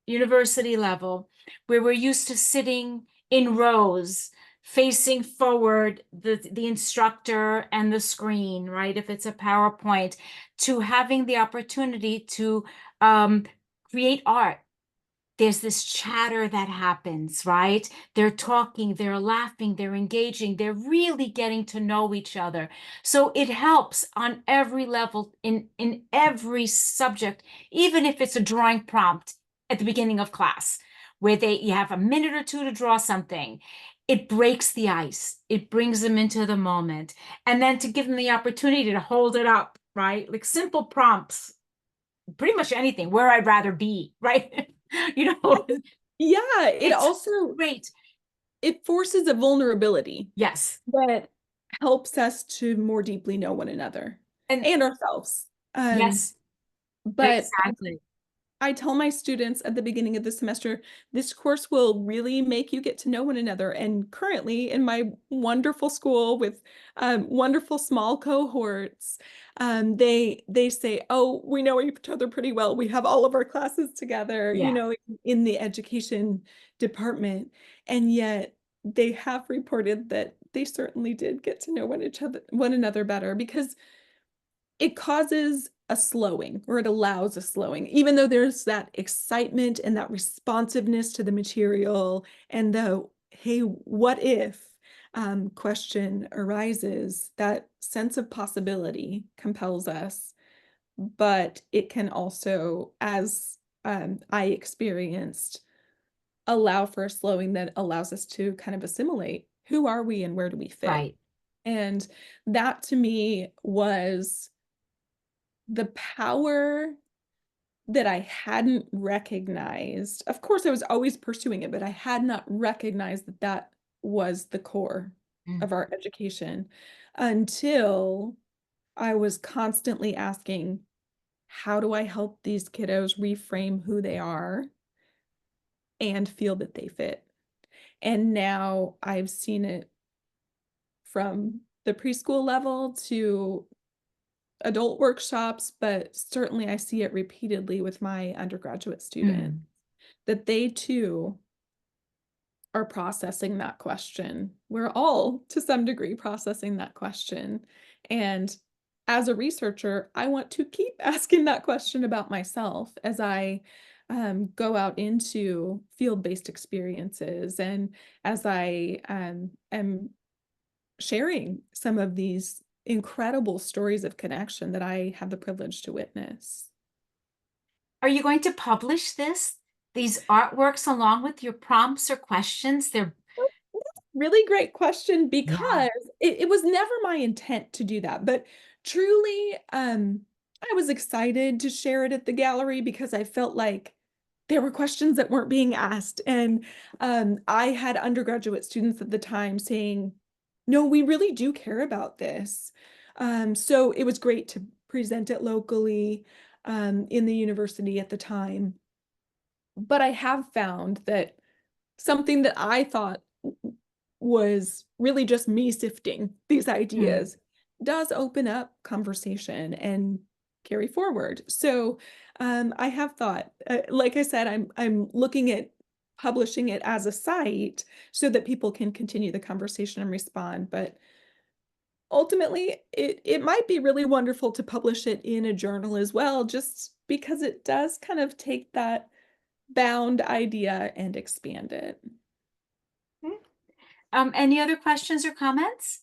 university level, where we're used to sitting in rows, facing forward, the instructor and the screen, right? If it's a PowerPoint, to having the opportunity to create art. There's this chatter that happens, right? They're talking, they're laughing, they're engaging, they're really getting to know each other. So it helps on every level, in every subject, even if it's a drawing prompt at the beginning of class, where you have a minute or two to draw something. It breaks the ice. It brings them into the moment. And then to give them the opportunity to hold it up, right? Like simple prompts, pretty much anything, where I'd rather be, right? Yeah, it It's also great. it forces a vulnerability Yes. that helps us to more deeply know one another And and ourselves. yes, But exactly. I tell my students at the beginning of the semester, this course will really make you get to know one another. And currently, in my wonderful school with wonderful small cohorts, they say, "Oh, we know each other pretty well. We have all of our classes together, Yeah, in the education department." And yet, they have reported that they certainly did get to know one another better, because it causes a slowing, or it allows a slowing, even though there's that excitement and that responsiveness to the material, and the "hey, what if" question arises. That sense of possibility compels us, but it can also, as I experienced, allow for a slowing that allows us to kind of assimilate who are we and where do we fit. right. And that to me was the power that I hadn't recognized. Of course, I was always pursuing it, but I had not recognized that that was the core Mm. of our education until I was constantly asking, how do I help these kiddos reframe who they are and feel that they fit? And now I've seen it from the preschool level to adult workshops, but certainly I see it repeatedly with my undergraduate students, Mm. that they too are processing that question. We're all, to some degree, processing that question. And as a researcher, I want to keep asking that question about myself as I go out into field-based experiences, and as I am sharing some of these incredible stories of connection that I have the privilege to witness. Are you going to publish these artworks along with your prompts or questions? They're, Really great question, yeah. because it was never my intent to do that. But truly, I was excited to share it at the gallery because I felt like there were questions that weren't being asked. And I had undergraduate students at the time saying, no, we really do care about this. So it was great to present it locally in the university at the time. But I have found that something that I thought was really just me sifting these Mm. ideas does open up conversation and carry forward. So I have thought, like I said, I'm looking at publishing it as a site so that people can continue the conversation and respond. But ultimately, it might be really wonderful to publish it in a journal as well, just because it does kind of take that bound idea and expand it. Mm. Any other questions or comments?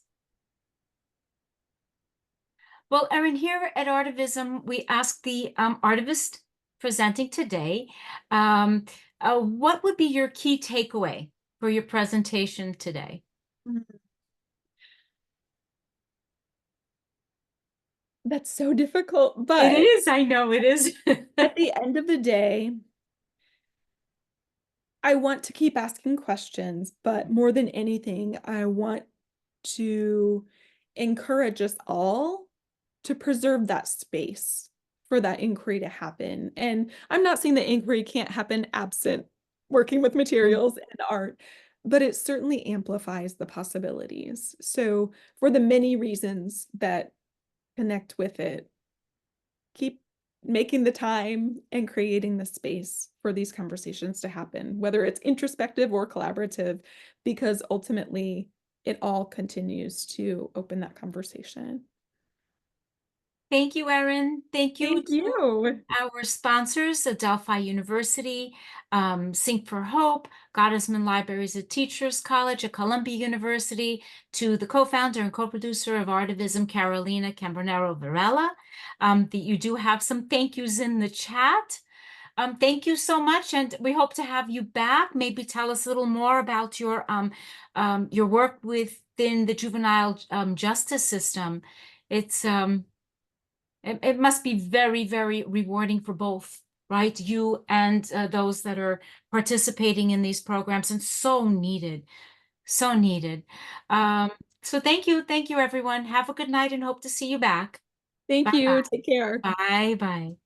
Well, Erin, here at Artivism, we ask the artivist presenting today um, What would be your key takeaway for your presentation today? Mm. That's so difficult, It but is, I know it is. at the end of the day, I want to keep asking questions, but more than anything, I want to encourage us all to preserve that space for that inquiry to happen. And I'm not saying that inquiry can't happen absent working with materials and art, but it certainly amplifies the possibilities. So, for the many reasons that connect with it, keep making the time and creating the space for these conversations to happen, whether it's introspective or collaborative, because ultimately it all continues to open that conversation. Thank you, Erin. Thank you Thank to you. our sponsors, Adelphi University, Sync for Hope, Gottesman Libraries of Teachers College at Columbia University, to the co-founder and co-producer of ARTIVISM, Carolina Cambronero Varela. That you do have some thank yous in the chat. Thank you so much, and we hope to have you back. Maybe tell us a little more about your work within the juvenile justice system. It's it must be very, very rewarding for both, right? You and those that are participating in these programs, and so needed, so needed. Um, so thank you, everyone. Have a good night, and hope to see you back. Thank Bye you. Take care. bye. Bye bye.